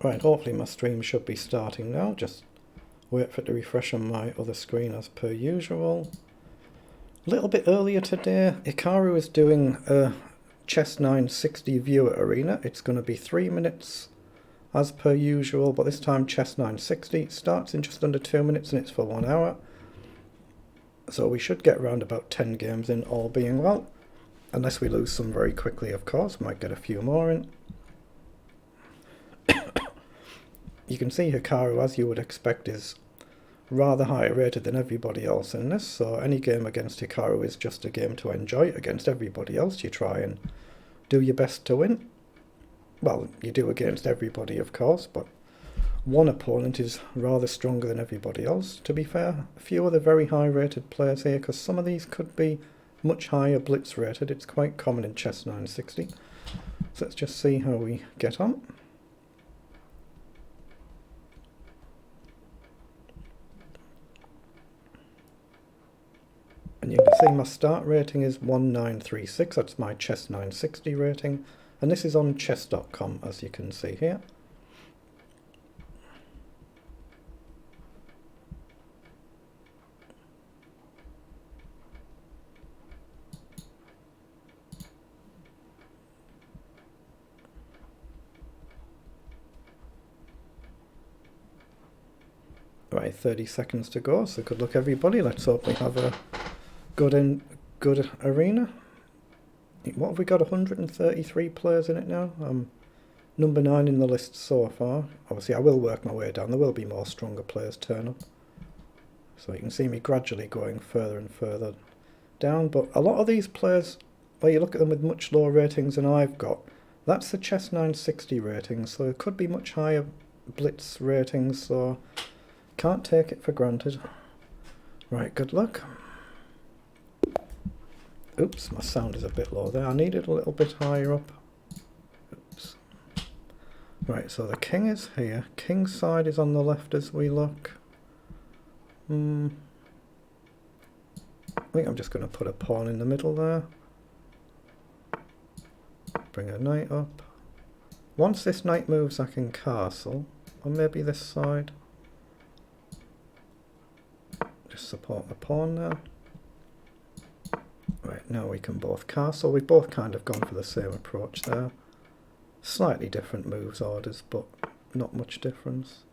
Right, hopefully my stream should be starting now. Just wait for it to refresh on my other screen as per usual. A little bit earlier today, Hikaru is doing a Chess960 Viewer Arena. It's going to be 3 minutes as per usual, but this time Chess960 starts in just under 2 minutes and it's for 1 hour. So we should get around about 10 games in, all being well. Unless we lose some very quickly, of course. Might get a few more in. You can see Hikaru, as you would expect, is rather higher rated than everybody else in this. So any game against Hikaru is just a game to enjoy. Against everybody else, you try and do your best to win. Well, you do against everybody, of course, but one opponent is rather stronger than everybody else, to be fair. A few of the very high rated players here, because some of these could be much higher blitz rated. It's quite common in Chess960. So let's just see how we get on. And you can see my start rating is 1936, that's my Chess960 rating. And this is on chess.com, as you can see here. Right, 30 seconds to go, so good luck everybody. Let's hope we have a good arena. What have we got? 133 players in it now. Number 9 in the list so far. Obviously I will work my way down. There will be more stronger players turn up. So you can see me gradually going further and further down. But a lot of these players, well, you look at them with much lower ratings than I've got. That's the Chess960 rating, so it could be much higher blitz ratings, so can't take it for granted. Right, good luck. Oops, my sound is a bit low there. I need it a little bit higher up. Oops. Right, so the king is here. King's side is on the left as we look. I think I'm just going to put a pawn in the middle there. Bring a knight up. Once this knight moves, I can castle. Or maybe this side. Just support the pawn there. Right, now we can both castle. We've both kind of gone for the same approach there. Slightly different moves orders, but not much difference.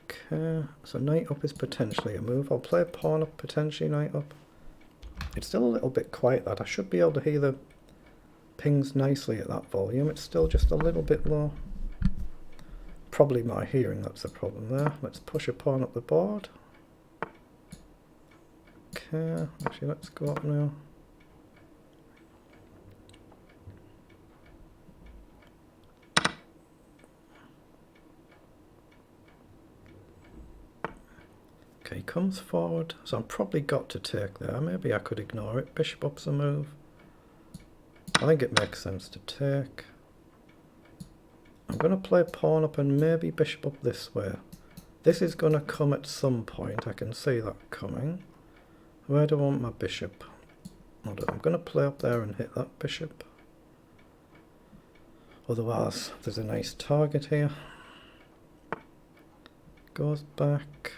Okay, so knight up is potentially a move. I'll play pawn up, potentially knight up. It's still a little bit quiet, that. I should be able to hear the pings nicely at that volume. It's still just a little bit low. Probably my hearing that's the problem there. Let's push a pawn up the board. Okay, actually let's go up now. Okay, he comes forward, so I've probably got to take there. Maybe I could ignore it. Bishop up's a move. I think it makes sense to take. I'm going to play pawn up and maybe bishop up this way. This is going to come at some point, I can see that coming. Where do I want my bishop? I'm going to play up there and hit that bishop. Otherwise, there's a nice target here. Goes back.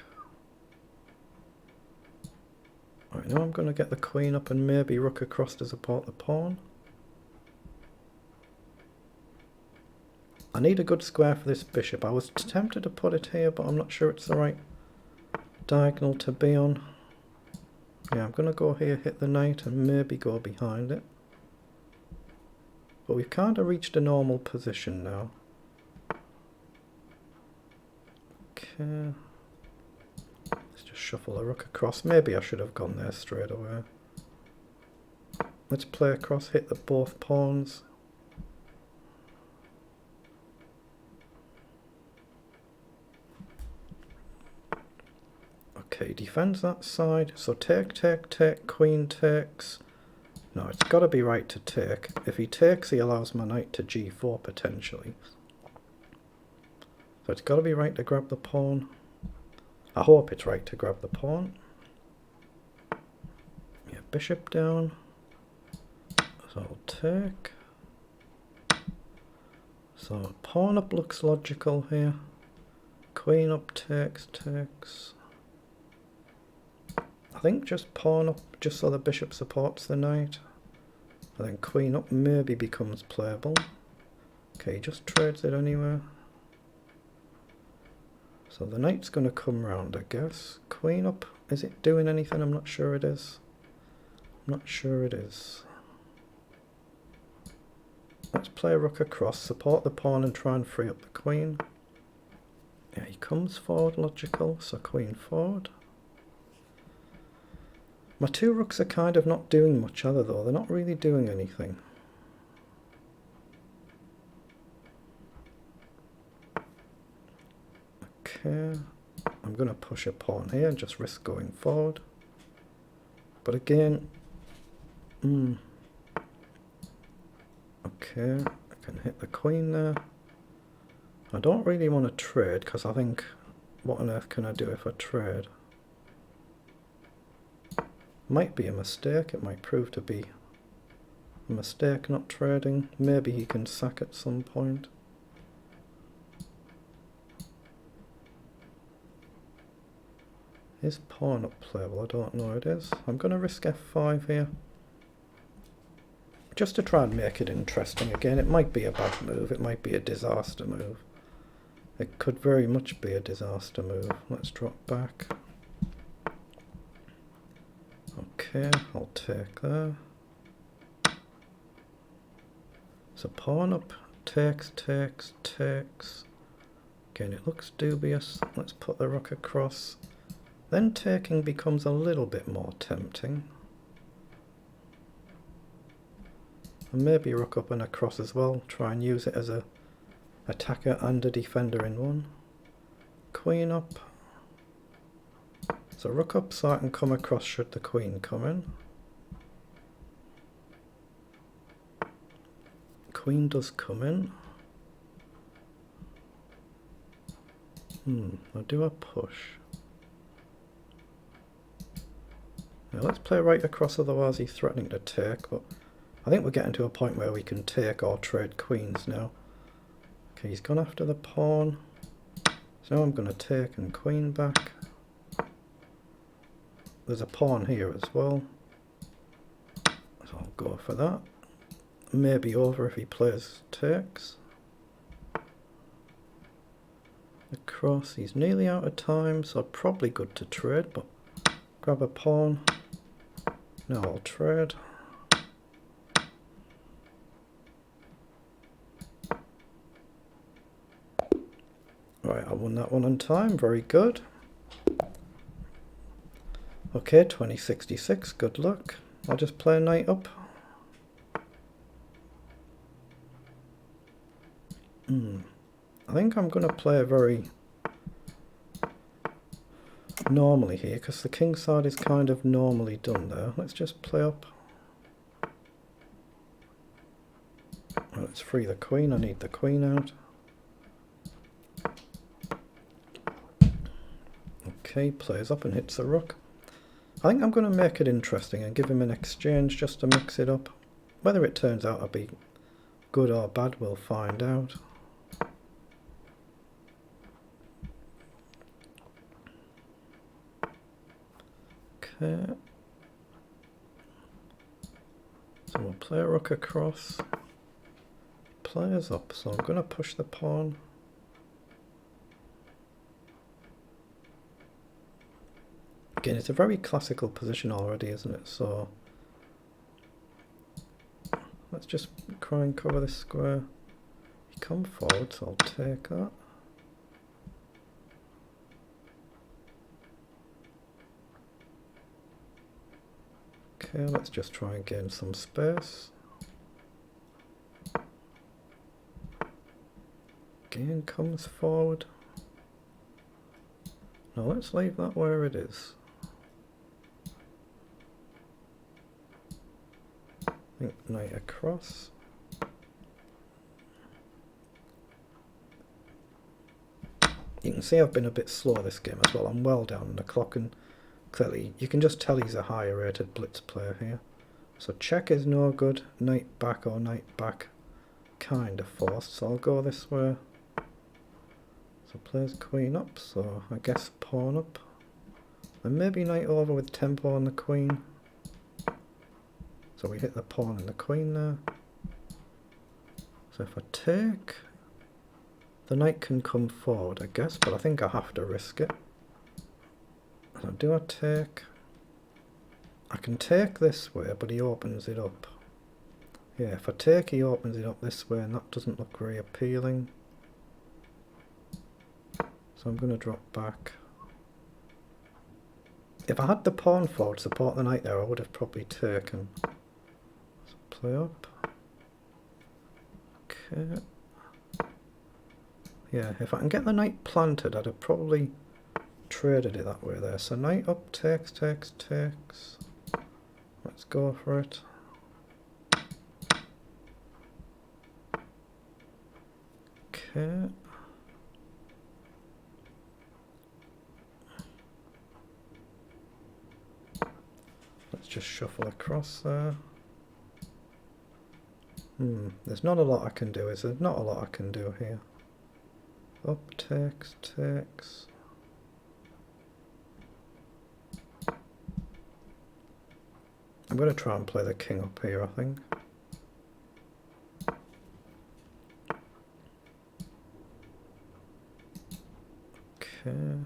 Right, now I'm going to get the queen up and maybe rook across to support the pawn. I need a good square for this bishop. I was tempted to put it here, but I'm not sure it's the right diagonal to be on. Yeah, I'm going to go here, hit the knight, and maybe go behind it. But we've kind of reached a normal position now. Okay. Let's just shuffle the rook across. Maybe I should have gone there straight away. Let's play across, hit the both pawns. Okay, defends that side. So take, take, take, queen takes. No, it's got to be right to take. If he takes, he allows my knight to g4 potentially. So it's got to be right to grab the pawn. I hope it's right to grab the pawn. Yeah, bishop down. So I'll take. So pawn up looks logical here. Queen up takes. I think just pawn up just so the bishop supports the knight. And then queen up maybe becomes playable. Okay, he just trades it anywhere. So the knight's going to come round, I guess. Queen up, is it doing anything? I'm not sure it is. I'm not sure it is. Let's play rook across, support the pawn and try and free up the queen. Yeah, he comes forward, logical, so queen forward. My two rooks are kind of not doing much other though, they're not really doing anything. Okay, I'm going to push a pawn here and just risk going forward. But again, okay, I can hit the queen there. I don't really want to trade because I think, what on earth can I do if I trade? Might be a mistake, it might prove to be a mistake not trading. Maybe he can sack at some point. Is pawn up playable? I don't know it is. I'm going to risk f5 here. Just to try and make it interesting again. It might be a bad move, it might be a disaster move. It could very much be a disaster move. Let's drop back. Okay, I'll take there. So pawn up, takes. Again, it looks dubious. Let's put the rook across. Then taking becomes a little bit more tempting. And maybe rook up and across as well. Try and use it as a attacker and a defender in one. Queen up. So rook up so I can come across should the queen come in. Queen does come in. Or do I push? Now let's play right across, otherwise he's threatening to take, but I think we're getting to a point where we can take or trade queens now. Okay, he's gone after the pawn. So now I'm going to take and queen back. There's a pawn here as well. So I'll go for that. Maybe over if he plays takes. Across, he's nearly out of time, so probably good to trade, but grab a pawn. Now I'll trade. Right, I won that one on time, very good. Okay, 2066, good luck. I'll just play a knight up. I think I'm going to play a very normally here, because the king side is kind of normally done there. Let's just play up. Let's free the queen, I need the queen out. Okay, plays up and hits the rook. I think I'm going to make it interesting and give him an exchange just to mix it up. Whether it turns out to be good or bad, we'll find out. Okay. So we'll play a rook across. Players up, so I'm going to push the pawn. Again, it's a very classical position already, isn't it? So let's just try and cover this square. You come forward, so I'll take that. Okay, let's just try and gain some space. Again, comes forward. Now let's leave that where it is. I think knight across. You can see I've been a bit slow this game as well. I'm well down on the clock, and clearly you can just tell he's a higher rated blitz player here. So check is no good. Knight back or knight back. kind of forced, so I'll go this way. So plays queen up, so I guess pawn up. And maybe knight over with tempo on the queen. So we hit the pawn and the queen there. So if I take, the knight can come forward, I guess, but I think I have to risk it. So do I take? I can take this way, but he opens it up. Yeah, if I take, he opens it up this way, and that doesn't look very appealing. So I'm going to drop back. If I had the pawn forward, support the knight there, I would have probably taken. So play up. Okay. Yeah, if I can get the knight planted, I'd have probably traded it that way there. So knight up, takes, takes, takes. Let's go for it. Okay. Let's just shuffle across there. There's not a lot I can do, is there? Not a lot I can do here. Up, takes, takes. I'm going to try and play the king up here, I think. Okay.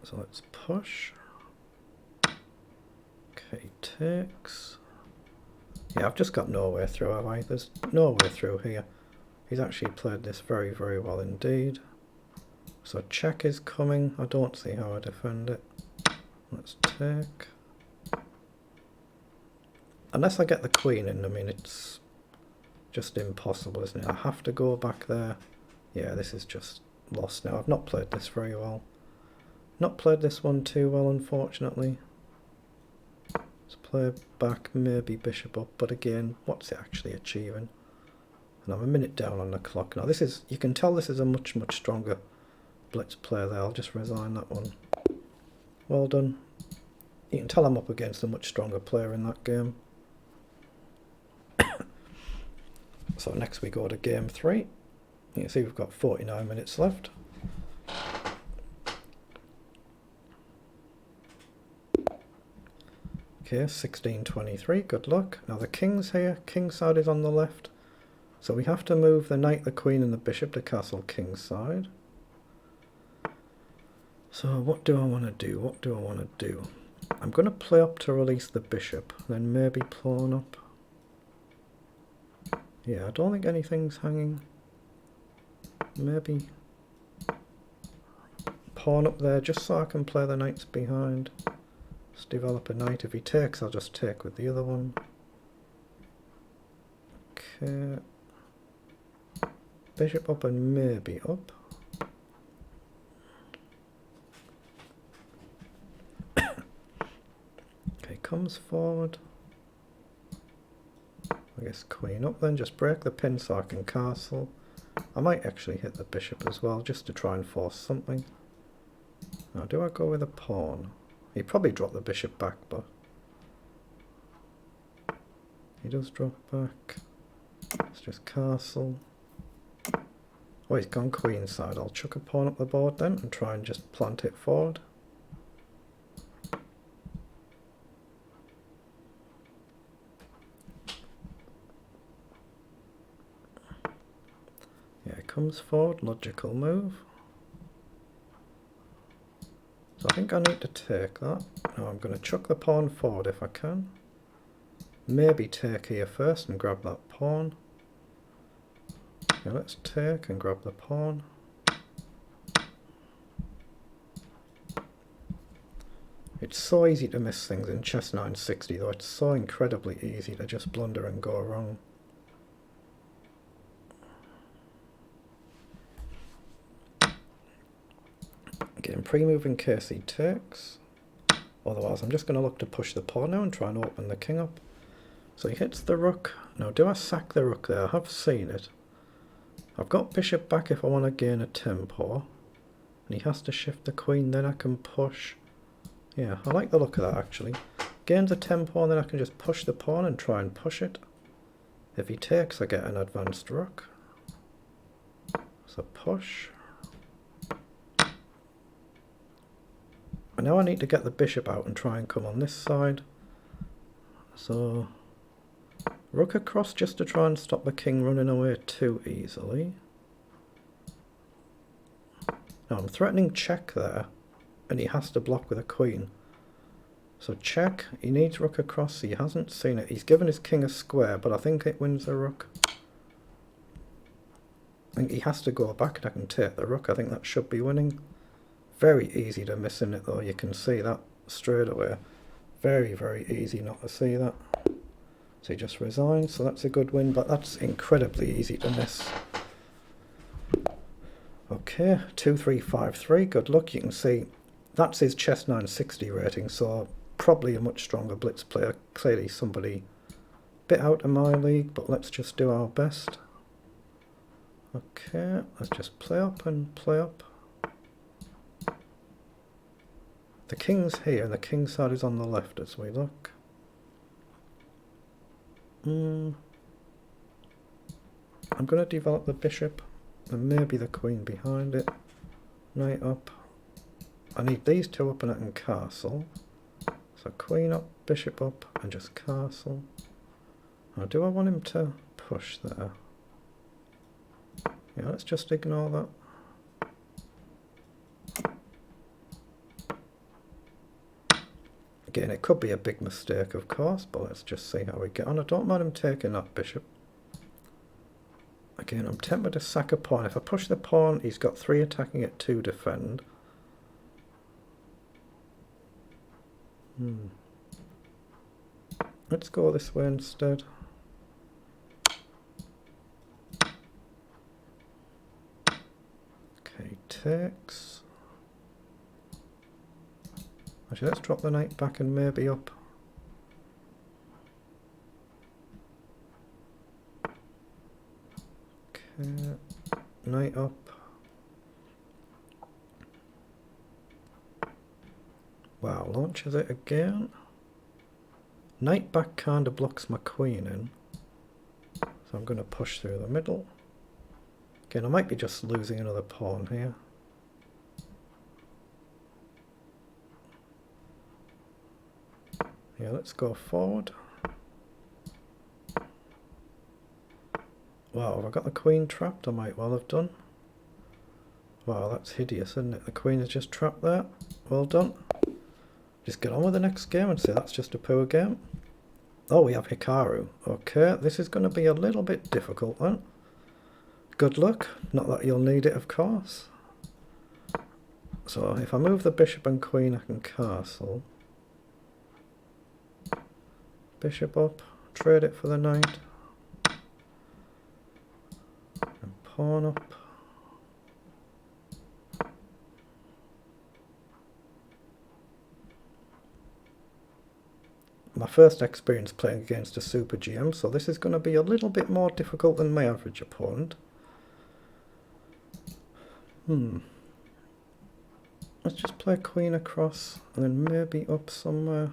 So let's push. Okay, takes. Yeah, I've just got no way through, have I? There's no way through here. He's actually played this very, very well indeed. So check is coming. I don't see how I defend it. Let's take. Unless I get the queen in, I mean, it's just impossible, isn't it? I have to go back there. Yeah, this is just lost now. I've not played this very well. Not played this one too well, unfortunately. Let's play back, maybe bishop up, but again, what's it actually achieving? And I'm a minute down on the clock. Now this is, you can tell this is a much, much stronger blitz player there. I'll just resign that one. Well done. You can tell I'm up against a much stronger player in that game. So next we go to game 3. You can see we've got 49 minutes left. Okay, 1623, good luck. Now the king's here, king side is on the left. So we have to move the knight, the queen and the bishop to castle king side. So what do I want to do? What do I want to do? I'm going to play up to release the bishop, then maybe pawn up. Yeah, I don't think anything's hanging. Maybe pawn up there just so I can play the knights behind. Let's develop a knight. If he takes, I'll just take with the other one. Okay. Bishop up and maybe up. Okay, comes forward. I guess queen up then, just break the pin so I can castle. I might actually hit the bishop as well, just to try and force something. Now, do I go with a pawn? He'd probably drop the bishop back, but he does drop back. Let's just castle. Oh, he's gone queen side. I'll chuck a pawn up the board then and try and just plant it forward. Yeah, it comes forward, logical move. So I think I need to take that. Now I'm going to chuck the pawn forward if I can. Maybe take here first and grab that pawn. Okay, let's take and grab the pawn. It's so easy to miss things in Chess960 though. It's so incredibly easy to just blunder and go wrong. Again, pre-move in case he takes. Otherwise, I'm just going to look to push the pawn now and try and open the king up. So he hits the rook. Now, do I sack the rook there? I have seen it. I've got bishop back if I want to gain a tempo. And he has to shift the queen, then I can push. Yeah, I like the look of that actually. Gains a tempo and then I can just push the pawn and try and push it. If he takes, I get an advanced rook. So push. And now I need to get the bishop out and try and come on this side. So rook across just to try and stop the king running away too easily. Now I'm threatening check there, and he has to block with a queen. So check, he needs rook across, he hasn't seen it. He's given his king a square, but I think it wins the rook. I think he has to go back and I can take the rook. I think that should be winning. Very easy to miss in it though, you can see that straight away. Very, very easy not to see that. So he just resigns, so that's a good win, but that's incredibly easy to miss. Okay, 2-3-5-3, good luck. You can see that's his Chess960 rating, so probably a much stronger blitz player. Clearly somebody a bit out of my league, but let's just do our best. Okay, let's just play up and play up. The king's here, and the king's side is on the left as we look. I'm going to develop the bishop, and maybe the queen behind it. Knight up. I need these two up and I can castle. So queen up, bishop up, and just castle. Now, do I want him to push there? Yeah, let's just ignore that. Again, it could be a big mistake, of course, but let's just see how we get on. I don't mind him taking that bishop. Again, I'm tempted to sack a pawn. If I push the pawn, he's got 3 attacking at 2 defend. Let's go this way instead. Okay, takes. Actually, let's drop the knight back and maybe up. Okay, knight up. Wow, launches it again. Knight back kind of blocks my queen in. So I'm going to push through the middle. Again, I might be just losing another pawn here. Yeah, let's go forward. Wow, have I got the queen trapped? I might well have done. Wow, that's hideous, isn't it? The queen is just trapped there. Well done. Just get on with the next game and say that's just a poor game. Oh, we have Hikaru. Okay, this is going to be a little bit difficult then. Good luck. Not that you'll need it, of course. So if I move the bishop and queen, I can castle. Bishop up, trade it for the knight. And pawn up. My first experience playing against a super GM, so this is going to be a little bit more difficult than my average opponent. Let's just play queen across and then maybe up somewhere.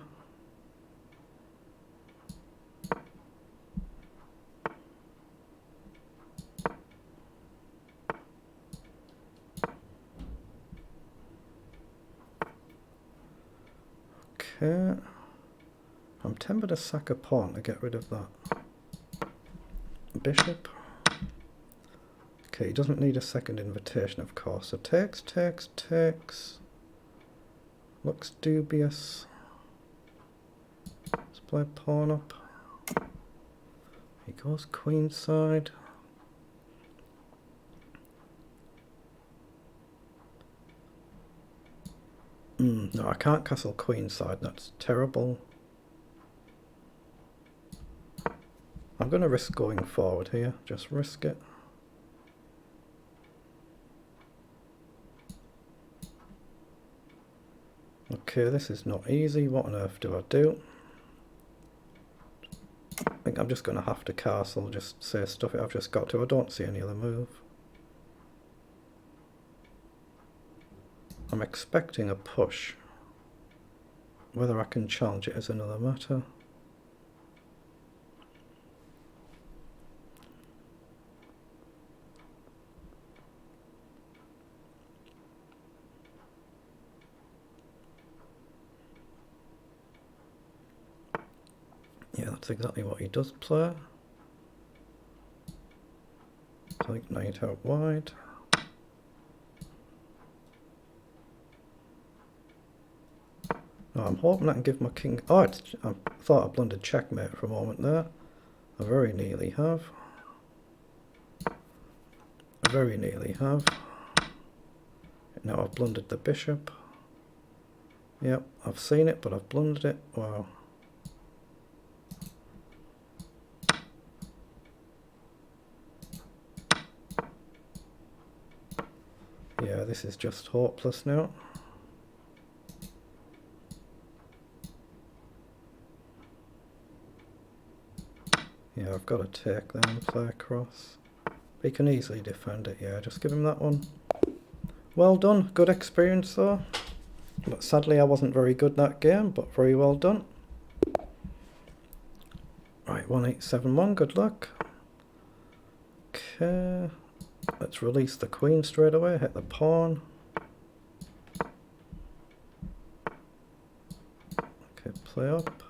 Okay. I'm tempted to sack a pawn to get rid of that. Bishop. Okay, he doesn't need a second invitation, of course. So takes, takes, takes. Looks dubious. Let's play pawn up. He goes queen side. No, I can't castle queen side. That's terrible. I'm going to risk going forward here. Just risk it. Okay, this is not easy. What on earth do I do? I think I'm just going to have to castle. Just say stuff it. I've just got to. I don't see any other move. I'm expecting a push. Whether I can challenge it is another matter. Yeah, that's exactly what he does play. Like knight out wide. Oh, I'm hoping I can give my king... Oh, I thought I blundered checkmate for a moment there. I very nearly have. I very nearly have. Now I've blundered the bishop. Yep, I've seen it, but I've blundered it. Wow. Yeah, this is just hopeless now. Yeah, I've got to take that and play across. He can easily defend it, yeah, just give him that one. Well done, good experience though. But sadly I wasn't very good that game, but very well done. Right, 1871, good luck. Okay, let's release the queen straight away, hit the pawn. Okay, play up.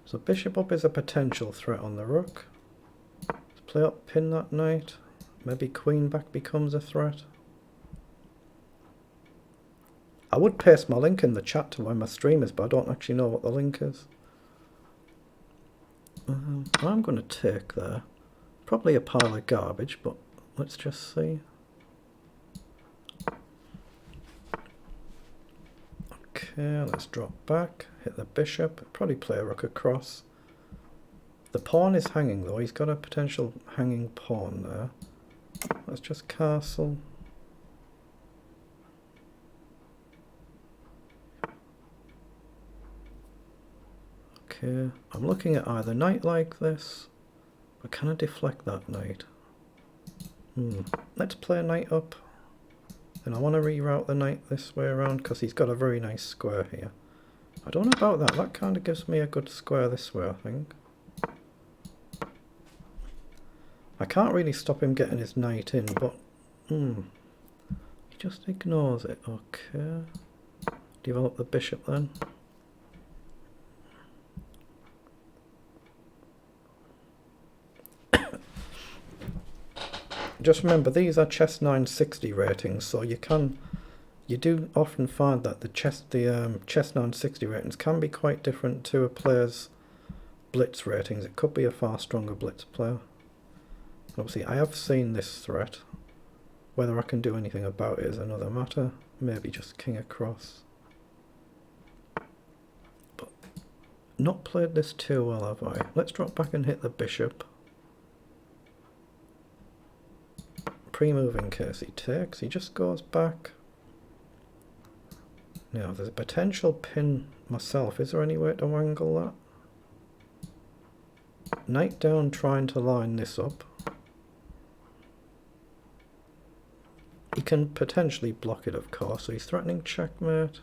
So bishop up is a potential threat on the rook. Let's play up, pin that knight. Maybe queen back becomes a threat. I would paste my link in the chat to where my stream is, but I don't actually know what the link is. I'm going to take there. Probably a pile of garbage, but let's just see. Okay, let's drop back, hit the bishop, probably play a rook across. The pawn is hanging though, he's got a potential hanging pawn there. Let's just castle. Okay, I'm looking at either knight like this, but can I deflect that knight? Let's play a knight up. And I want to reroute the knight this way around because he's got a very nice square here. I don't know about that, that kind of gives me a good square this way, I think. I can't really stop him getting his knight in, but he just ignores it. Okay, develop the bishop then. Just remember, these are Chess960 ratings, so you do often find that the Chess960 ratings can be quite different to a player's blitz ratings. It could be a far stronger blitz player. Obviously, I have seen this threat. Whether I can do anything about it is another matter. Maybe just king across. But not played this too well, have I? Let's drop back and hit the bishop. Pre-move in case he takes. He just goes back. Now, there's a potential pin myself. Is there any way to angle that? Knight down, trying to line this up. He can potentially block it, of course, so he's threatening checkmate.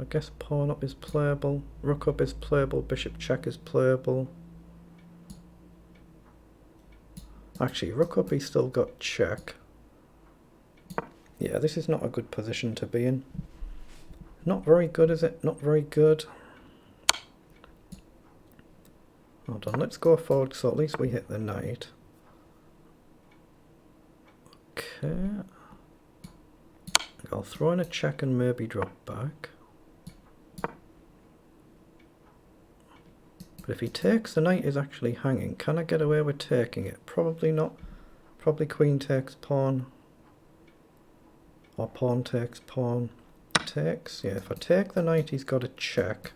I guess pawn up is playable, rook up is playable, bishop check is playable. Actually, rook up he's still got check. Yeah, this is not a good position to be in. Not very good, is it? Not very good. Hold on, let's go forward so at least we hit the knight. Okay. I'll throw in a check and maybe drop back. But if he takes, the knight is actually hanging. Can I get away with taking it? Probably not. Probably queen takes pawn. Or pawn takes pawn. Takes. Yeah, if I take the knight, he's got a check.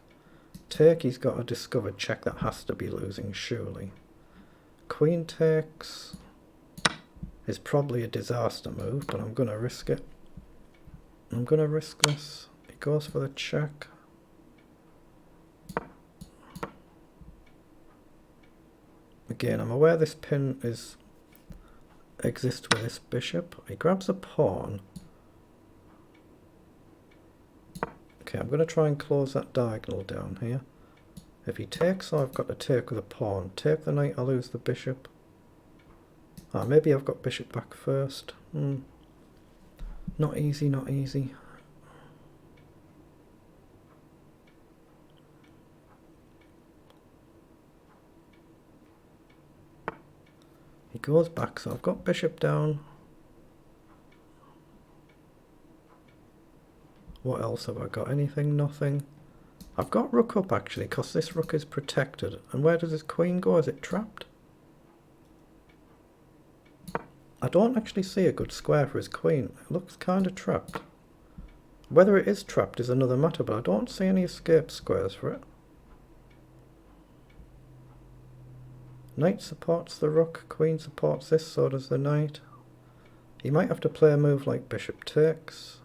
Take, he's got a discovered check that has to be losing, surely. Queen takes is probably a disaster move, but I'm going to risk it. I'm going to risk this. He goes for the check. Again, I'm aware this pin is exist with this bishop. He grabs a pawn. Okay, I'm going to try and close that diagonal down here. If he takes, I've got to take with a pawn. Take the knight, I lose the bishop. Ah, maybe I've got bishop back first. Not easy, not easy. He goes back, so I've got bishop down. What else have I got? Anything? Nothing. I've got rook up actually, because this rook is protected. And where does his queen go? Is it trapped? I don't actually see a good square for his queen. It looks kind of trapped. Whether it is trapped is another matter, but I don't see any escape squares for it. Knight supports the rook, queen supports this, so does the knight. He might have to play a move like bishop takes.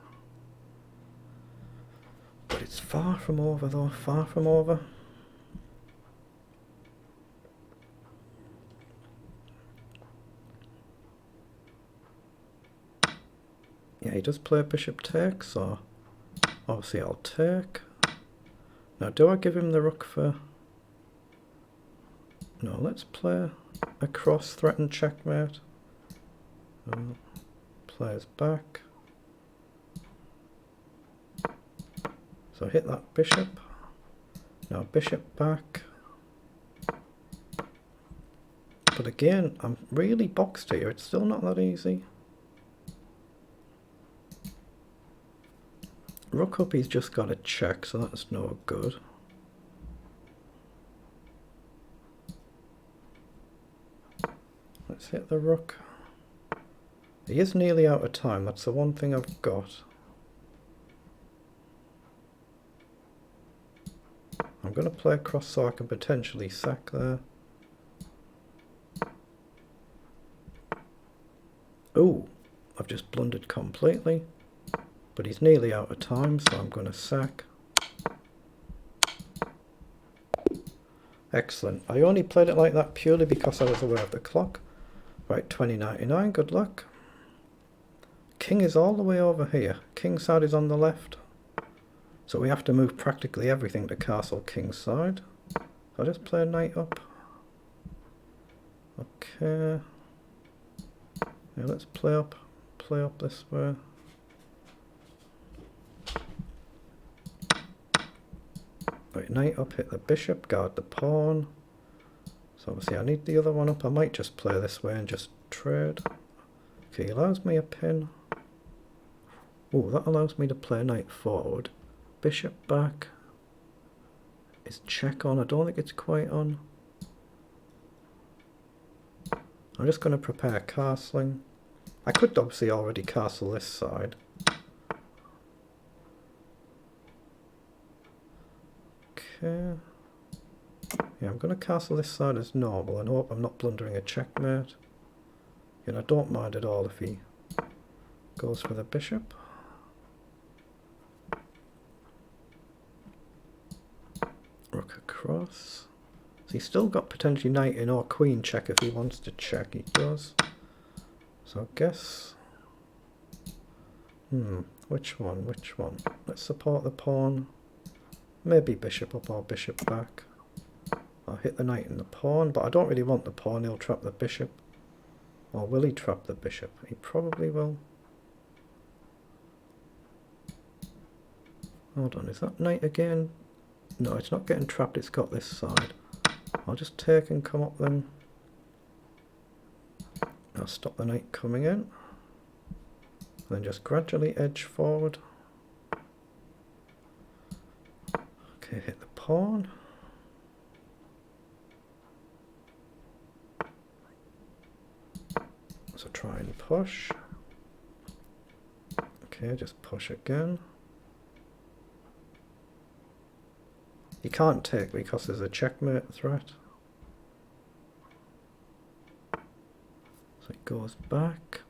But it's far from over though, far from over. Yeah, he does play bishop takes, so obviously I'll take. Now do I give him the rook for... No, let's play a cross threaten checkmate. Plays back. So hit that bishop. Now bishop back. But again, I'm really boxed here. It's still not that easy. Rook up, he's just got a check, so that's no good. Let's hit the rook. He is nearly out of time, that's the one thing I've got. I'm going to play across so I can potentially sack there. Ooh, I've just blundered completely. But he's nearly out of time, so I'm going to sack. Excellent. I only played it like that purely because I was aware of the clock. Right, 2099, good luck. King is all the way over here. King side is on the left. So we have to move practically everything to castle king side. I'll just play knight up. Okay. Yeah, let's play up this way. Right, knight up, hit the bishop, guard the pawn. So obviously I need the other one up. I might just play this way and just trade. Okay, he allows me a pin. Oh, that allows me to play knight forward. Bishop back. Is check on? I don't think it's quite on. I'm just going to prepare castling. I could obviously already castle this side. Okay. Yeah, I'm going to castle this side as normal and hope I'm not blundering a checkmate. And I don't mind at all if he goes for the bishop. Rook across. So he's still got potentially knight in or queen check if he wants to check. He does. So I guess... which one? Which one? Let's support the pawn. Maybe bishop up or bishop back. I'll hit the knight and the pawn, but I don't really want the pawn. He'll trap the bishop. Or will he trap the bishop? He probably will. Hold on, is that knight again? No, it's not getting trapped, it's got this side. I'll just take and come up then. I'll stop the knight coming in. Then just gradually edge forward. Okay, hit the pawn. So try and push. Okay, just push again. You can't take because there's a checkmate threat. So it goes back.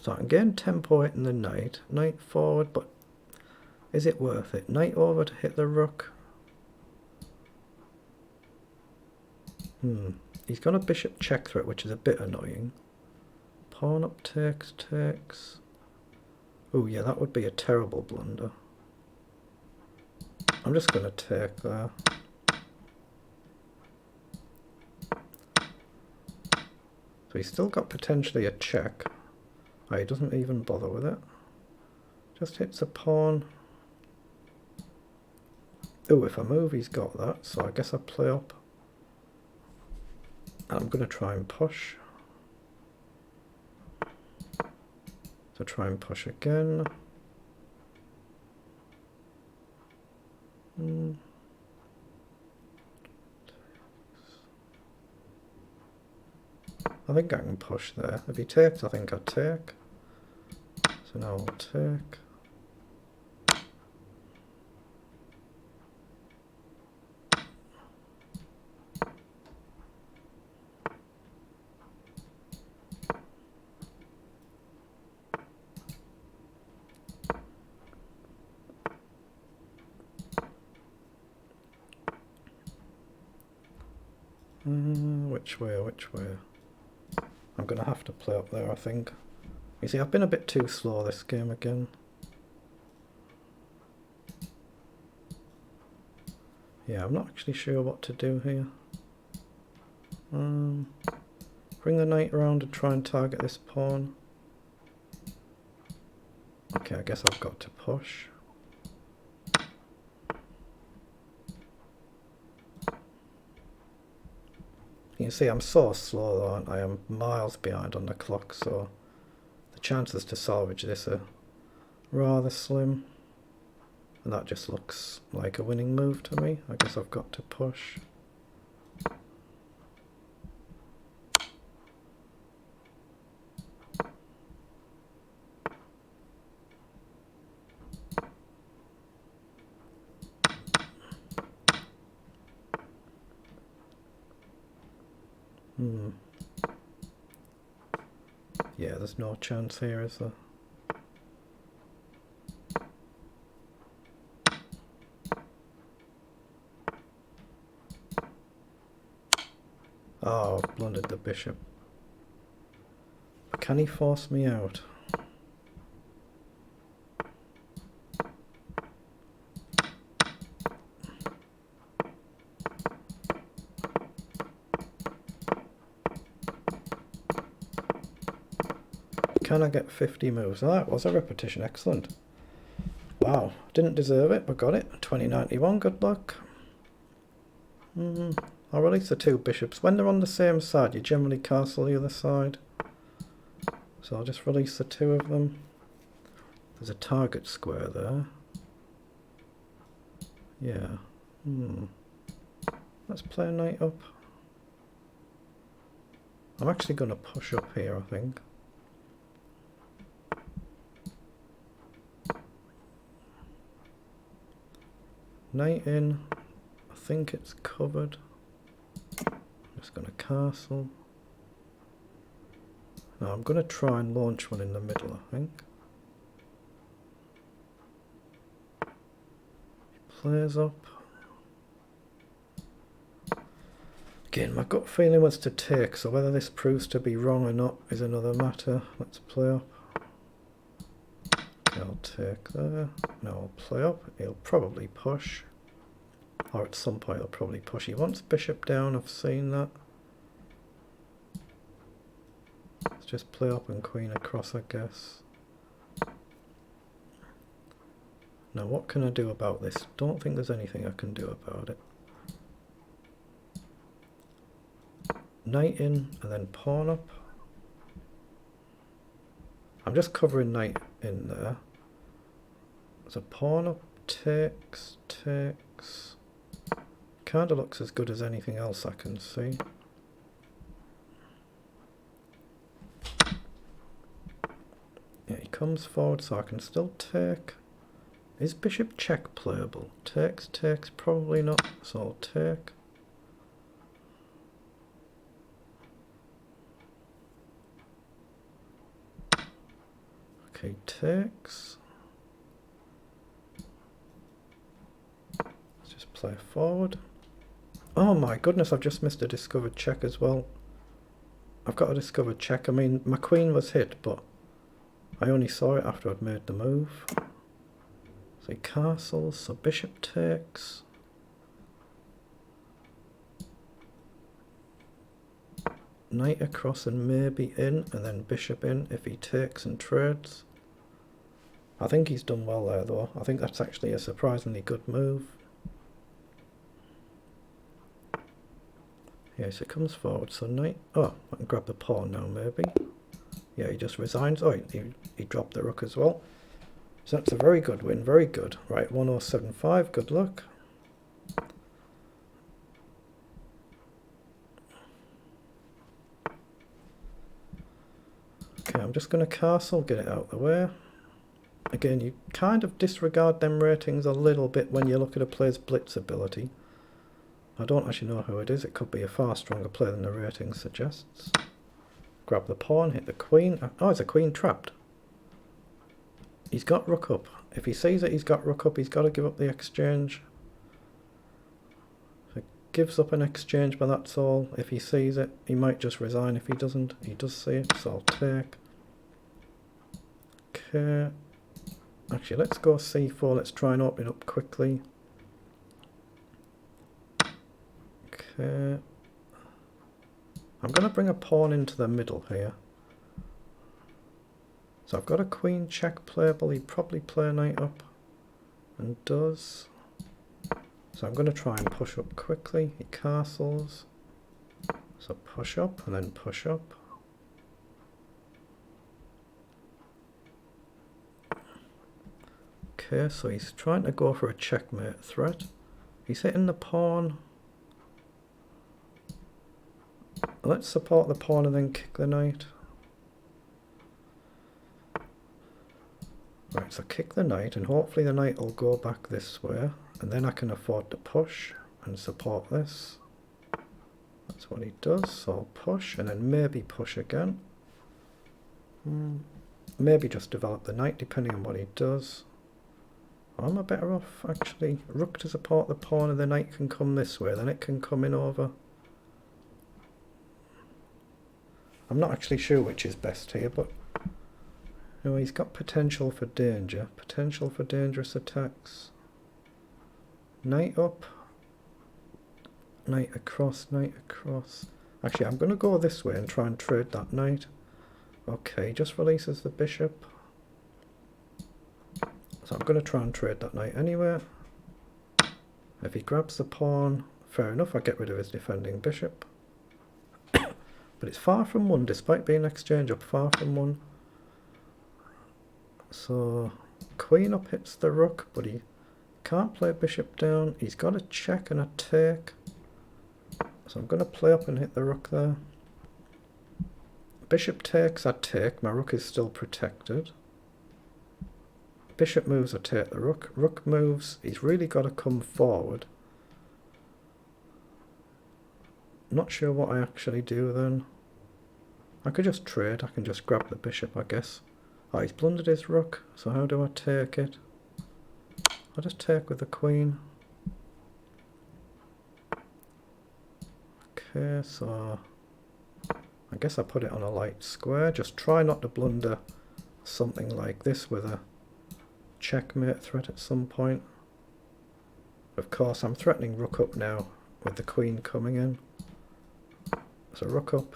So I'm getting tempo hitting the knight. Knight forward, but is it worth it? Knight over to hit the rook. He's got a bishop check threat, which is a bit annoying. Pawn up takes, takes. Oh yeah, that would be a terrible blunder. I'm just going to take there. So he's still got potentially a check. Oh, he doesn't even bother with it. Just hits a pawn. Oh, if I move he's got that, so I guess I play up. And I'm going to try and push. So try and push again. I think I can push there. If he takes, I think I'd take. So now I'll take. Which way, which way? I'm going to have to play up there, I think. You see, I've been a bit too slow this game again. Yeah, I'm not actually sure what to do here. Bring the knight around and try and target this pawn. Okay, I guess I've got to push. You can see I'm so slow though, aren't I? I'm miles behind on the clock, so the chances to salvage this are rather slim. And that just looks like a winning move to me. I guess I've got to push. Yeah, there's no chance here, is there? Oh, I've blundered the bishop. But can he force me out? Can I get 50 moves? Oh, that was a repetition. Excellent. Wow. Didn't deserve it, but got it. 2091. Good luck. I'll release the two bishops. When they're on the same side, you generally castle the other side. So I'll just release the two of them. There's a target square there. Yeah. Let's play a knight up. I'm actually going to push up here, I think. Knight in. I think it's covered. I'm just going to castle. Now I'm going to try and launch one in the middle, I think. Plays up. Again, my gut feeling was to take, so whether this proves to be wrong or not is another matter. Let's play up. Okay, I'll take there. Now I'll play up. He'll probably push. Or at some point he'll probably push. He wants bishop down, I've seen that. Let's just play up and queen across, I guess. Now what can I do about this? Don't think there's anything I can do about it. Knight in and then pawn up. I'm just covering knight in there. So pawn up, takes, takes. Kinda looks as good as anything else I can see. Yeah, he comes forward so I can still take. Is bishop check playable? Takes, takes, probably not, so I'll take. Okay, takes. Let's just play forward. Oh my goodness, I've just missed a discovered check as well. I've got a discovered check. I mean, my queen was hit, but I only saw it after I'd made the move. So he castles, so bishop takes. Knight across and maybe in, and then bishop in if he takes and trades. I think he's done well there though. I think that's actually a surprisingly good move. Yeah, so it comes forward, so knight. Oh, I can grab the pawn now maybe. Yeah, he just resigns. Oh, he dropped the rook as well. So that's a very good win, very good. Right, 1075, good luck. Okay, I'm just going to castle, get it out of the way. Again, you kind of disregard them ratings a little bit when you look at a player's blitz ability. I don't actually know who it is. It could be a far stronger player than the rating suggests. Grab the pawn, hit the queen. Oh, it's a queen trapped. He's got rook up. If he sees it, he's got rook up. He's got to give up the exchange. So gives up an exchange, but that's all. If he sees it, he might just resign. If he doesn't, he does see it, so I'll take. Okay. Actually, let's go c4. Let's try and open it up quickly. Okay. I'm going to bring a pawn into the middle here. So I've got a queen check playable. He'd probably play a knight up. And does. So I'm going to try and push up quickly. He castles. So push up and then push up. Okay, so he's trying to go for a checkmate threat. He's hitting the pawn. Let's support the pawn and then kick the knight. Right, so kick the knight and hopefully the knight will go back this way. And then I can afford to push and support this. That's what he does, so I'll push and then maybe push again. Maybe just develop the knight depending on what he does. I'm a better off actually. Rook to support the pawn and the knight can come this way, then it can come in over. I'm not actually sure which is best here, but you know, he's got potential for danger, potential for dangerous attacks. Knight up, knight across, knight across. Actually, I'm going to go this way and try and trade that knight. Okay, just releases the bishop. So I'm going to try and trade that knight anyway. If he grabs the pawn, fair enough, I get rid of his defending bishop. But it's far from one, despite being exchange up, far from one. So queen up hits the rook, but he can't play bishop down. He's got a check and a take. So I'm going to play up and hit the rook there. Bishop takes, I take. My rook is still protected. Bishop moves, I take the rook. Rook moves, he's really got to come forward. Not sure what I actually do then. I could just trade, I can just grab the bishop I guess. Oh, he's blundered his rook, so how do I take it? I'll just take with the queen. Okay, so I guess I put it on a light square. Just try not to blunder something like this with a checkmate threat at some point. Of course, I'm threatening rook up now with the queen coming in. So rook up,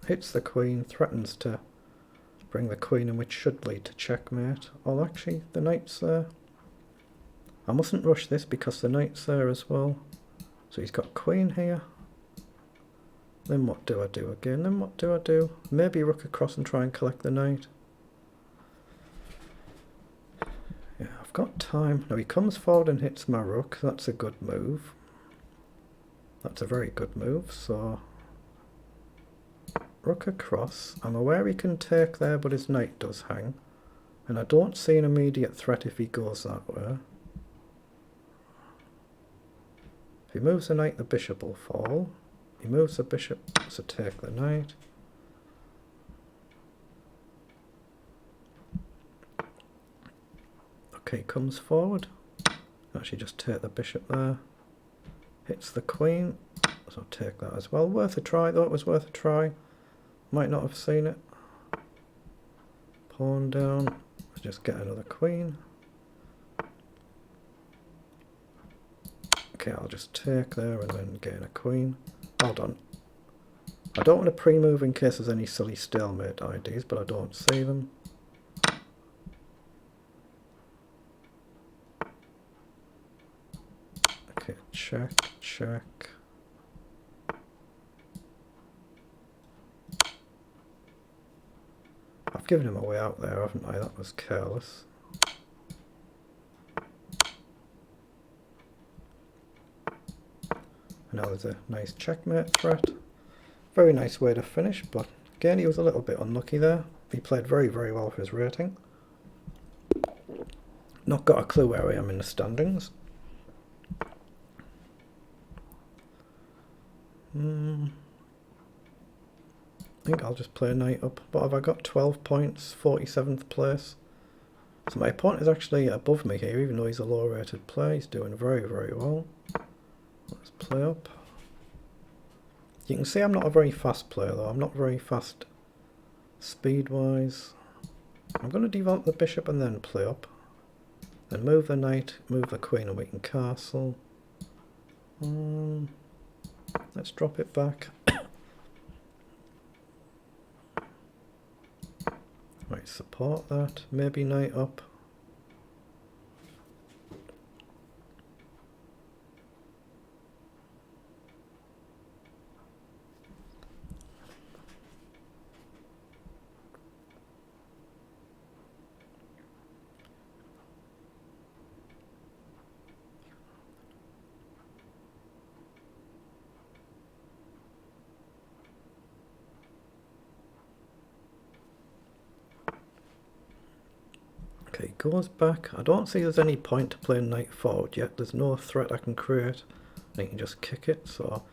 hits the queen, threatens to bring the queen in, which should lead to checkmate. Oh, actually, the knight's there. I mustn't rush this because the knight's there as well. So he's got queen here. Then what do I do again? Then what do I do? Maybe rook across and try and collect the knight. Yeah, I've got time. Now he comes forward and hits my rook. That's a good move. That's a very good move. So rook across. I'm aware he can take there, but his knight does hang. And I don't see an immediate threat if he goes that way. If he moves the knight, the bishop will fall. He moves the bishop, so take the knight. Okay, comes forward. Actually just take the bishop there. Hits the queen, so take that as well. Worth a try though, it was worth a try. might not have seen it. Pawn down. Let's just get another queen. Okay, I'll just take there and then gain a queen. Hold on. I don't want to pre-move in case there's any silly stalemate IDs, but I don't see them. Okay, check, check. I've given him a way out there, haven't I? That was careless. Now there's a nice checkmate threat. Very nice way to finish, but again he was a little bit unlucky there. He played very, very well for his rating. Not got a clue where I am in the standings. I think I'll just play knight up. What have I got? 12 points, 47th place. So my opponent is actually above me here, even though he's a low rated player. He's doing very, very well. Let's play up. You can see I'm not a very fast player though. I'm not very fast speed wise. I'm going to develop the bishop and then play up. Then move the knight, move the queen, and we can castle. Let's drop it back. Right, support that. Maybe knight up. Okay, goes back. I don't see there's any point to playing knight forward yet. There's no threat I can create. I can just kick it, so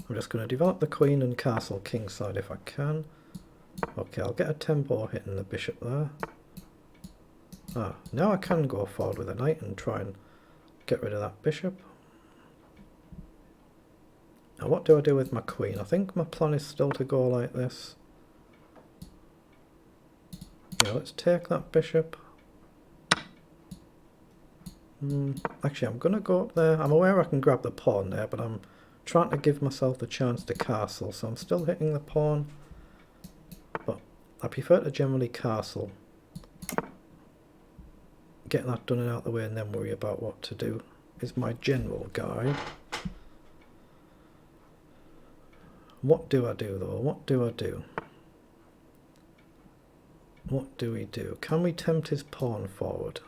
I'm just going to develop the queen and castle kingside if I can. Okay, I'll get a tempo hitting the bishop there. Ah, now I can go forward with a knight and try and get rid of that bishop. Now what do I do with my queen? I think my plan is still to go like this. Yeah, let's take that bishop. Actually, I'm going to go up there. I'm aware I can grab the pawn there, but I'm trying to give myself the chance to castle, so I'm still hitting the pawn. But I prefer to generally castle. Get that done and out of the way and then worry about what to do is my general guide. What do I do though? What do I do? What do we do? Can we tempt his pawn forward?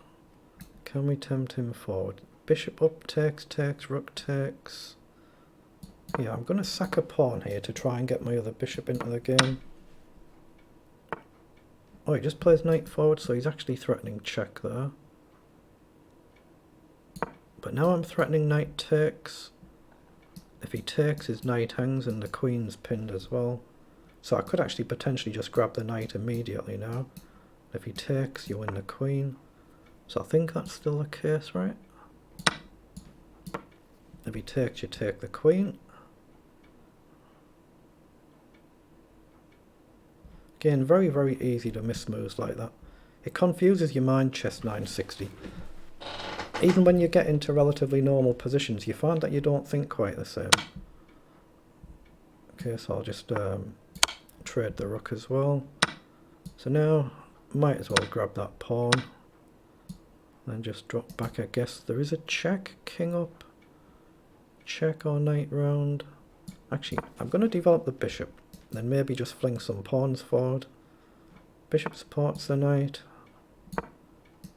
Can we tempt him forward? Bishop up takes, takes, rook takes. Yeah, I'm going to sack a pawn here to try and get my other bishop into the game. Oh, he just plays knight forward, so he's actually threatening check there. But now I'm threatening knight takes. If he takes, his knight hangs and the queen's pinned as well. So I could actually potentially just grab the knight immediately now. If he takes, you win the queen. So I think that's still the case, right? If he takes, you take the queen. Again, very, very easy to miss moves like that. It confuses your mind, Chess960. Even when you get into relatively normal positions, you find that you don't think quite the same. Okay, so I'll just trade the rook as well. So now, might as well grab that pawn. Then just drop back, I guess. There is a check, king up. Check or knight round. Actually, I'm going to develop the bishop. Then maybe just fling some pawns forward. Bishop supports the knight.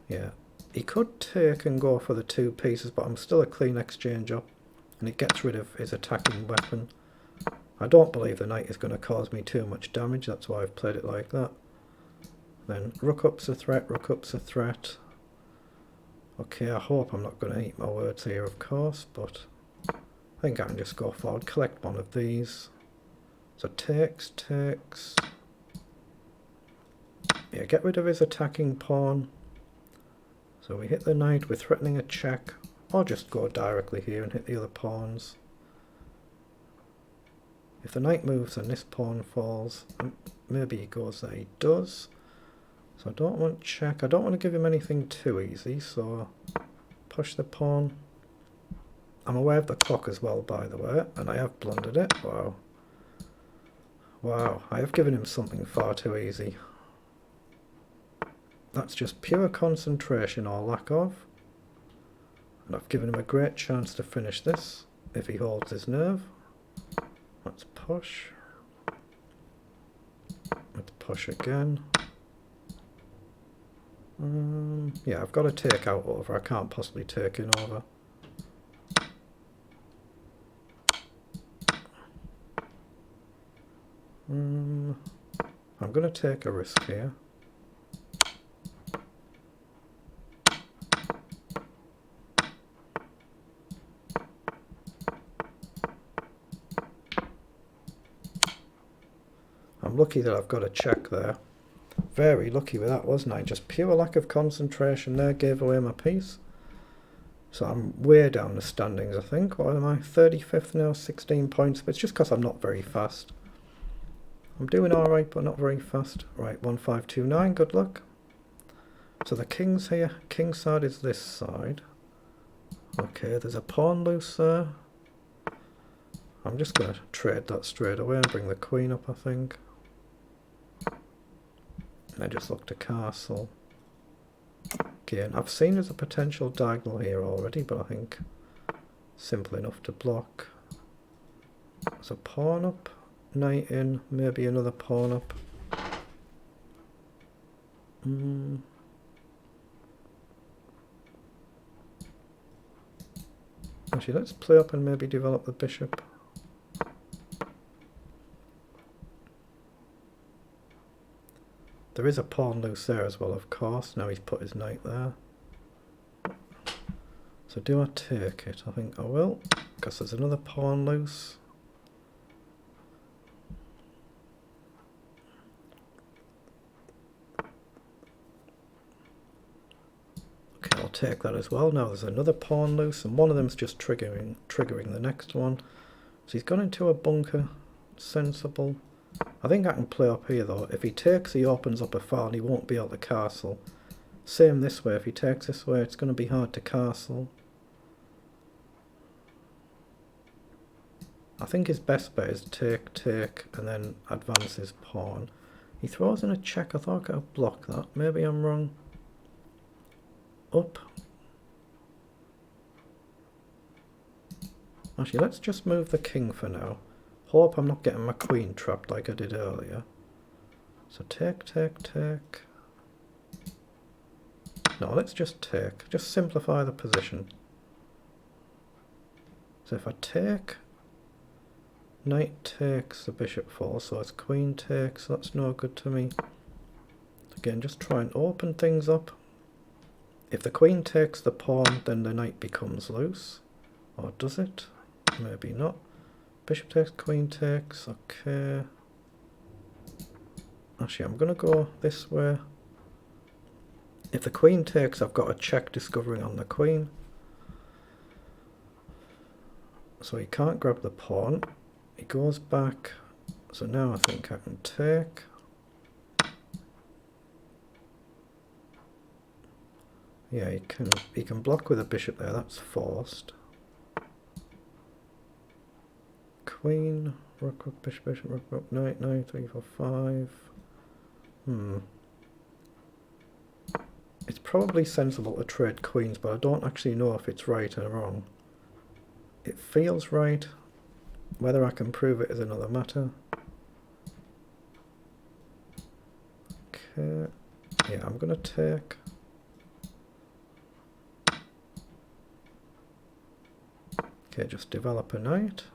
Yeah. He could take and go for the two pieces, but I'm still a clean exchange up. And it gets rid of his attacking weapon. I don't believe the knight is going to cause me too much damage. That's why I've played it like that. Then rook up's a threat, rook up's a threat. Okay, I hope I'm not going to eat my words here, of course, but I think I can just go forward, collect one of these. So takes, takes. Yeah, get rid of his attacking pawn. So we hit the knight, we're threatening a check, or just go directly here and hit the other pawns. If the knight moves and this pawn falls, maybe he goes there. He does. So I don't want to check. I don't want to give him anything too easy, so push the pawn. I'm aware of the clock as well, by the way, and I have blundered it. Wow. Wow, I have given him something far too easy. That's just pure concentration or lack of. And I've given him a great chance to finish this if he holds his nerve. Let's push. Let's push again. Yeah, I've got to take out over. I can't possibly take in over. I'm going to take a risk here. I'm lucky that I've got a check there. Very lucky with that, wasn't I? Just pure lack of concentration there gave away my piece. So I'm way down the standings, I think. What am I? 35th now, 16 points. But it's just because I'm not very fast. I'm doing alright, but not very fast. Right, 1529, good luck. So the king's here. King's side is this side. Okay, there's a pawn loose there. I'm just going to trade that straight away and bring the queen up, I think. I just look to castle. Again, I've seen there's a potential diagonal here already, but I think simple enough to block. There's a pawn up, knight in, maybe another pawn up. Actually, let's play up and maybe develop the bishop. There is a pawn loose there as well, of course. Now he's put his knight there. So do I take it? I think I will, because there's another pawn loose. Okay, I'll take that as well. Now there's another pawn loose, and one of them's just triggering the next one. So he's gone into a bunker. Sensible. I think I can play up here though. If he takes, he opens up a file and he won't be able to castle. Same this way. If he takes this way, it's going to be hard to castle. I think his best bet is take, and then advance his pawn. He throws in a check. I thought I could block that. Maybe I'm wrong. Up. Actually, let's just move the king for now. Hope I'm not getting my queen trapped like I did earlier. So take. No, let's just take. Just simplify the position. So if I take, knight takes, the bishop falls, so it's queen takes. That's no good to me. Again, just try and open things up. If the queen takes the pawn, then the knight becomes loose. Or does it? Maybe not. Bishop takes, queen takes, okay. Actually, I'm going to go this way. If the queen takes, I've got a check discovering on the queen. So he can't grab the pawn. He goes back. So now I think I can take. Yeah, he can block with a bishop there, that's forced. Queen, rook, bishop, rook, knight, 3, 4, 5. It's probably sensible to trade queens, but I don't actually know if it's right or wrong. It feels right. Whether I can prove it is another matter. Okay. Yeah, I'm going to take. Okay, just develop a knight.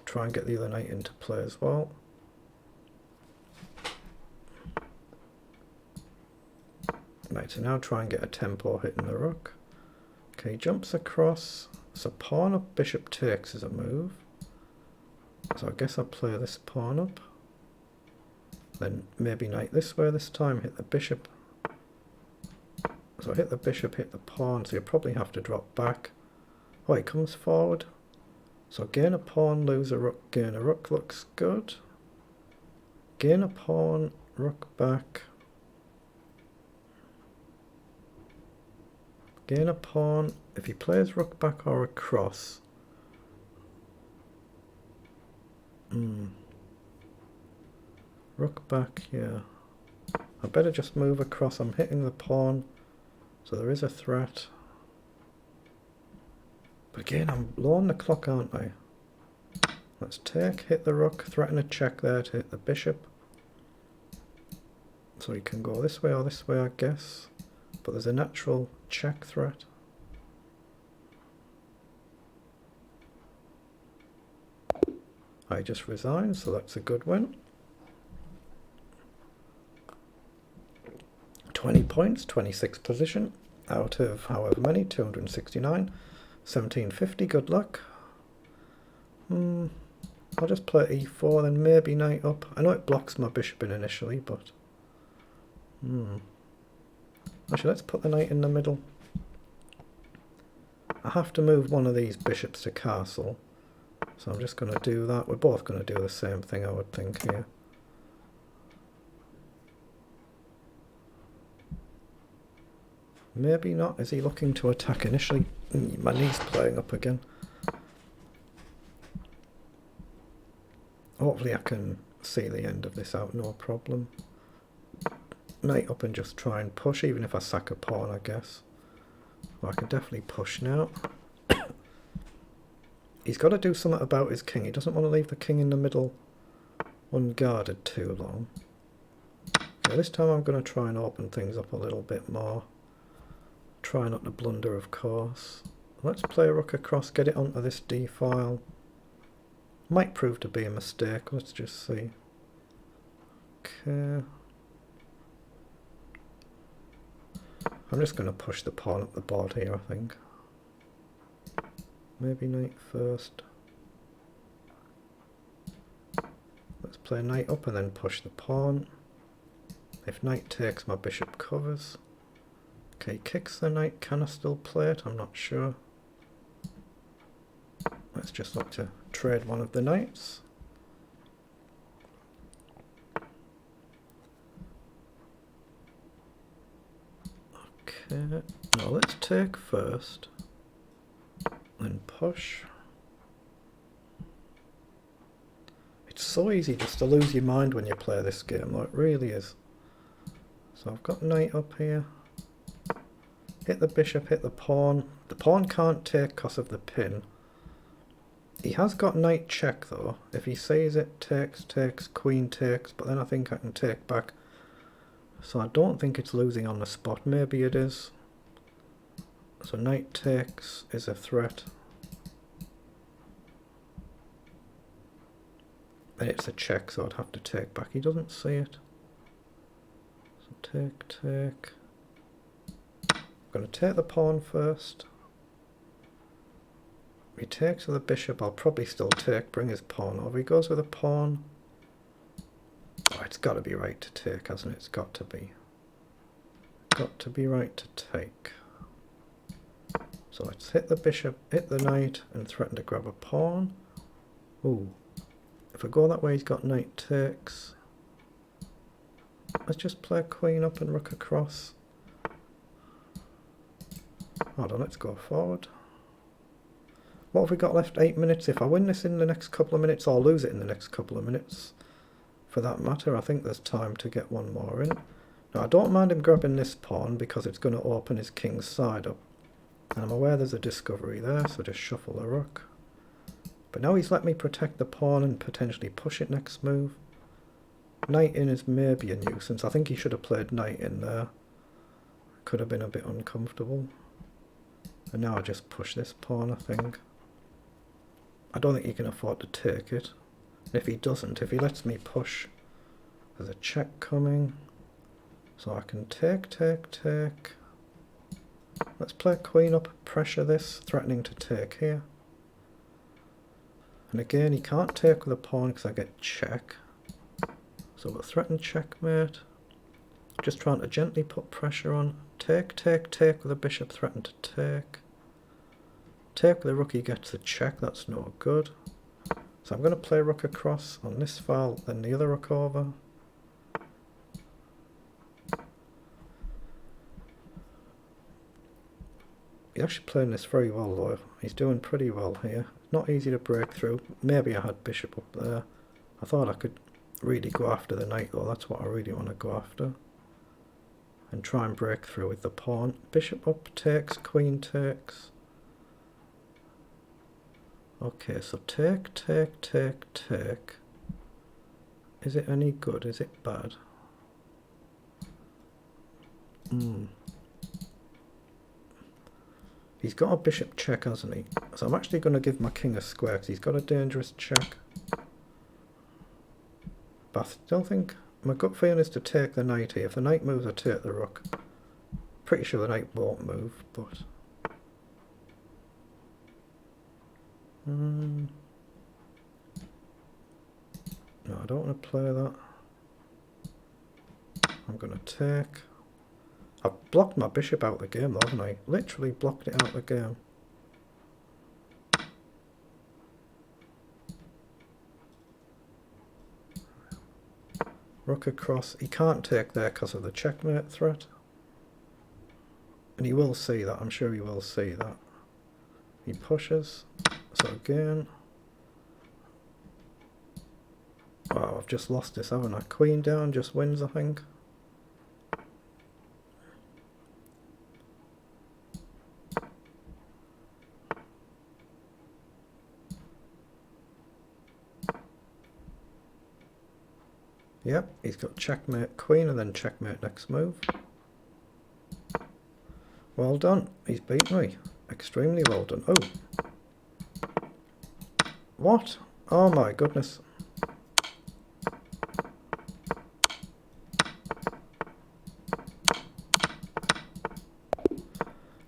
Try and get the other knight into play as well. Right, so now try and get a tempo hitting the rook. Okay, jumps across. So pawn up, bishop takes is a move. So I guess I'll play this pawn up. Then maybe knight this way this time, hit the bishop. So hit the bishop, hit the pawn, so you probably have to drop back. Oh, he comes forward. So gain a pawn, lose a rook, gain a rook looks good. Gain a pawn, rook back. Gain a pawn. If he plays rook back or across. Rook back, yeah. I better just move across. I'm hitting the pawn, so there is a threat. But again, I'm low on the clock, aren't I? Let's take, hit the rook, threaten a check there to hit the bishop. So he can go this way or this way, I guess. But there's a natural check threat. I just resigned, so that's a good win. 20 points, 26th position, out of however many, 269, 1750, good luck. I'll just play e4, then maybe knight up. I know it blocks my bishop in initially, but... Actually, let's put the knight in the middle. I have to move one of these bishops to castle, so I'm just going to do that. We're both going to do the same thing, I would think, here. Maybe not. Is he looking to attack initially? My knee's playing up again. Hopefully I can see the end of this out, no problem. Knight up and just try and push, even if I sack a pawn, I guess. Well, I can definitely push now. He's got to do something about his king. He doesn't want to leave the king in the middle unguarded too long. Okay, this time I'm going to try and open things up a little bit more. Try not to blunder, of course. Let's play a rook across, get it onto this d file. Might prove to be a mistake, let's just see. Okay. I'm just going to push the pawn up the board here, I think. Maybe knight first. Let's play knight up and then push the pawn. If knight takes, my bishop covers. Okay, kicks the knight. Can I still play it? I'm not sure. Let's just look to trade one of the knights. Okay, now let's take first, then push. It's so easy just to lose your mind when you play this game, though, it really is. So I've got knight up here. Hit the bishop, hit the pawn. The pawn can't take because of the pin. He has got knight check though. If he sees it, takes, queen takes, but then I think I can take back. So I don't think it's losing on the spot. Maybe it is. So knight takes is a threat. And it's a check, so I'd have to take back. He doesn't see it. So take. I'm going to take the pawn first. If he takes with the bishop, I'll probably still take, bring his pawn over. He goes with a pawn. Oh, it's got to be right to take, hasn't it? It's got to be. Got to be right to take. So let's hit the bishop, hit the knight, and threaten to grab a pawn. Ooh. If I go that way, he's got knight takes. Let's just play queen up and rook across. Hold on, let's go forward. What have we got left? 8 minutes. If I win this in the next couple of minutes, or lose it in the next couple of minutes, for that matter, I think there's time to get one more in. Now, I don't mind him grabbing this pawn because it's going to open his king's side up. And I'm aware there's a discovery there, so just shuffle the rook. But now he's let me protect the pawn and potentially push it next move. Knight in is maybe a nuisance. I think he should have played knight in there. Could have been a bit uncomfortable. And now I just push this pawn, I think. I don't think he can afford to take it. If he doesn't, if he lets me push, there's a check coming. So I can take. Let's play queen up, pressure this, threatening to take here. And again, he can't take with a pawn because I get check. So we'll threaten checkmate. Just trying to gently put pressure on. Take with a bishop, threaten to take. take the rook, he gets a check, that's no good. So I'm going to play rook across on this file, then the other rook over. He's actually playing this very well though. He's doing pretty well here. Not easy to break through. Maybe I had bishop up there. I thought I could really go after the knight though. That's what I really want to go after. And try and break through with the pawn. Bishop up takes, queen takes. Okay, so take, take, take, take. Is it any good? Is it bad? He's got a bishop check, hasn't he? So I'm actually going to give my king a square because he's got a dangerous check. But I still think my gut feeling is to take the knight here. If the knight moves, I take the rook. Pretty sure the knight won't move, but... No, I don't want to play that. I'm going to take... I've blocked my bishop out of the game though, haven't I? Literally blocked it out of the game. Rook across. He can't take there because of the checkmate threat. And he will see that, I'm sure he will see that. He pushes. So again... Wow, I've just lost this, haven't I? Queen down just wins, I think. Yep, he's got checkmate queen and then checkmate next move. Well done, he's beaten me. Extremely well done. Oh! What? Oh my goodness.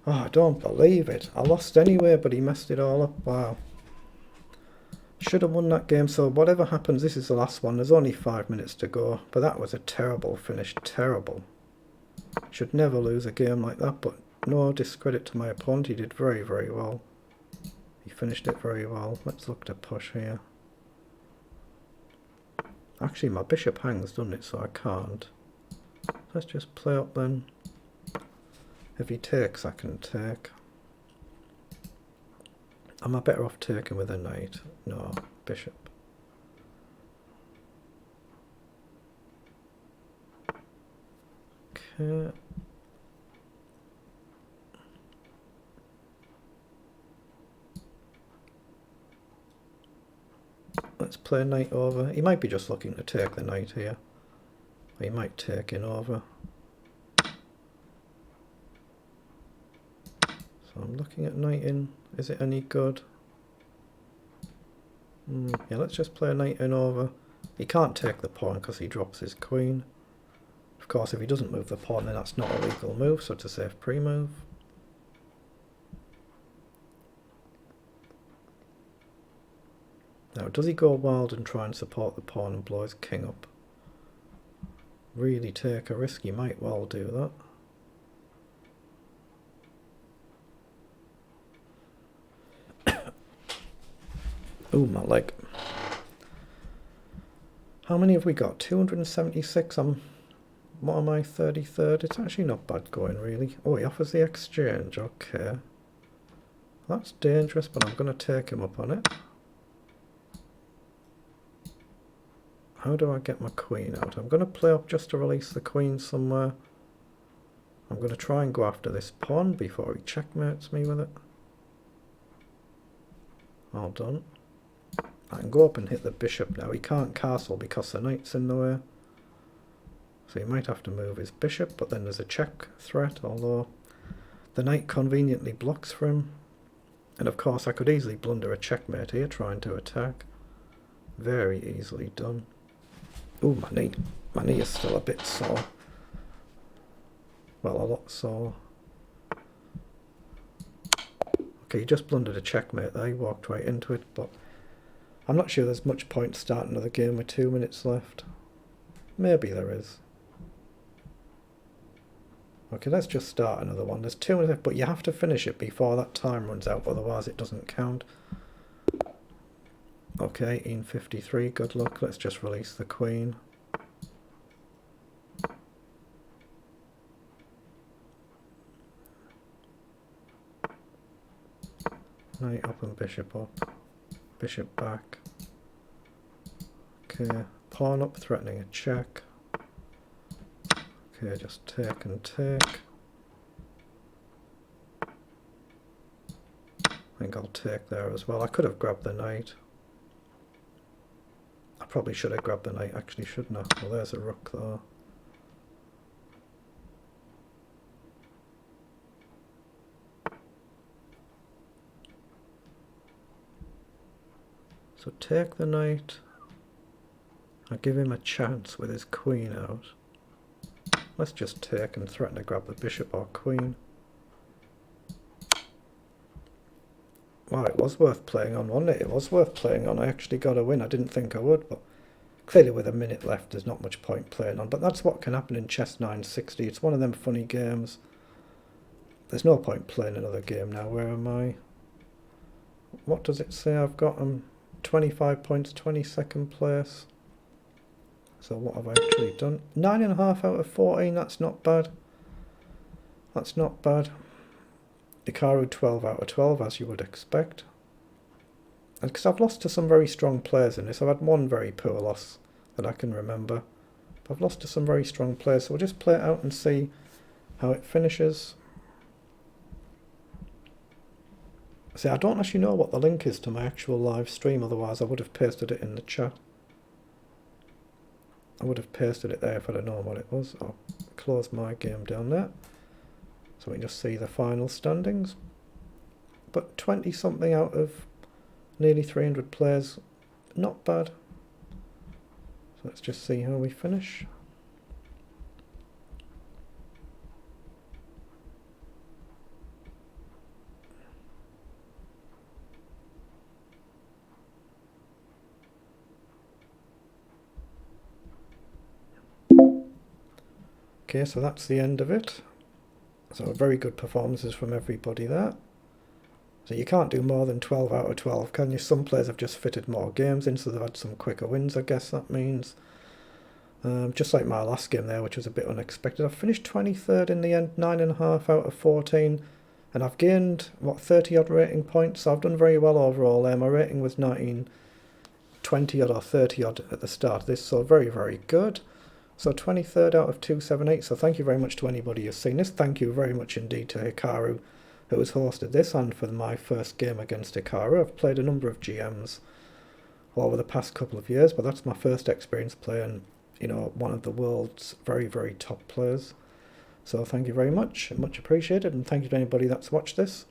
Oh, I don't believe it. I lost anyway, but he messed it all up. Wow. Should have won that game, so whatever happens, this is the last one. There's only 5 minutes to go, but that was a terrible finish. Terrible. Should never lose a game like that, but no discredit to my opponent. He did very, very well. He finished it very well. Let's look to push here. Actually, my bishop hangs, doesn't it, so I can't. Let's just play up then. If he takes, I can take. Am I better off taking with a knight? No, bishop. Okay. Let's play knight over. He might be just looking to take the knight here. Or he might take in over. So I'm looking at knight in. Is it any good? Yeah, let's just play knight in over. He can't take the pawn because he drops his queen. Of course, if he doesn't move the pawn, then that's not a legal move, so it's a safe pre-move. Now, does he go wild and try and support the pawn and blow his king up? Really take a risk? He might well do that. Ooh, my leg. How many have we got? 276. What am I, 33rd? It's actually not bad going, really. Oh, he offers the exchange. Okay. That's dangerous, but I'm going to take him up on it. How do I get my queen out? I'm going to play up just to release the queen somewhere. I'm going to try and go after this pawn before he checkmates me with it. All done. I can go up and hit the bishop now. He can't castle because the knight's in the way. So he might have to move his bishop, but then there's a check threat, although the knight conveniently blocks for him. And of course I could easily blunder a checkmate here trying to attack. Very easily done. Ooh, my knee. My knee is still a bit sore. Well, a lot sore. Okay, he just blundered a checkmate there. He walked right into it, but I'm not sure there's much point starting another game with 2 minutes left. Maybe there is. Okay, let's just start another one. There's 2 minutes, but you have to finish it before that time runs out, otherwise it doesn't count. Okay, E53, good luck. Let's just release the queen. Knight up and bishop up. Bishop back. Okay, pawn up, threatening a check. Okay, just take and take. I think I'll take there as well. I could have grabbed the knight. I probably should have grabbed the knight, actually, shouldn't I? Well, there's a rook though. So take the knight. I give him a chance with his queen out. Let's just take and threaten to grab the bishop or queen. Wow, it was worth playing on, wasn't it? It was worth playing on. I actually got a win. I didn't think I would, but clearly with a minute left there's not much point playing on. But that's what can happen in Chess960. It's one of them funny games. There's no point playing another game now. Where am I? What does it say? I've got 25 points, 22nd place. So what have I actually done? 9.5 out of 14, that's not bad. That's not bad. Hikaru 12 out of 12, as you would expect. And because I've lost to some very strong players in this, I've had one very poor loss that I can remember. But I've lost to some very strong players, so we'll just play it out and see how it finishes. See, I don't actually know what the link is to my actual live stream, otherwise I would have pasted it in the chat. I would have pasted it there if I'd have known what it was. I'll close my game down there, so we can just see the final standings. But 20 something out of nearly 300 players, not bad. So let's just see how we finish. Okay, so that's the end of it. So very good performances from everybody there. So you can't do more than 12 out of 12, can you? Some players have just fitted more games in, so they've had some quicker wins, I guess that means. Just like my last game there, which was a bit unexpected. I've finished 23rd in the end, 9.5 out of 14. And I've gained, what, 30 odd rating points. So I've done very well overall there. My rating was 1920 odd or 30 odd at the start of this, so very, very good. So 23rd out of 278. So thank you very much to anybody who's seen this. Thank you very much indeed to Hikaru, who has hosted this, and for my first game against Hikaru. I've played a number of GMs over the past couple of years, but that's my first experience playing, you know, one of the world's very, very top players. So thank you very much appreciated, and thank you to anybody that's watched this.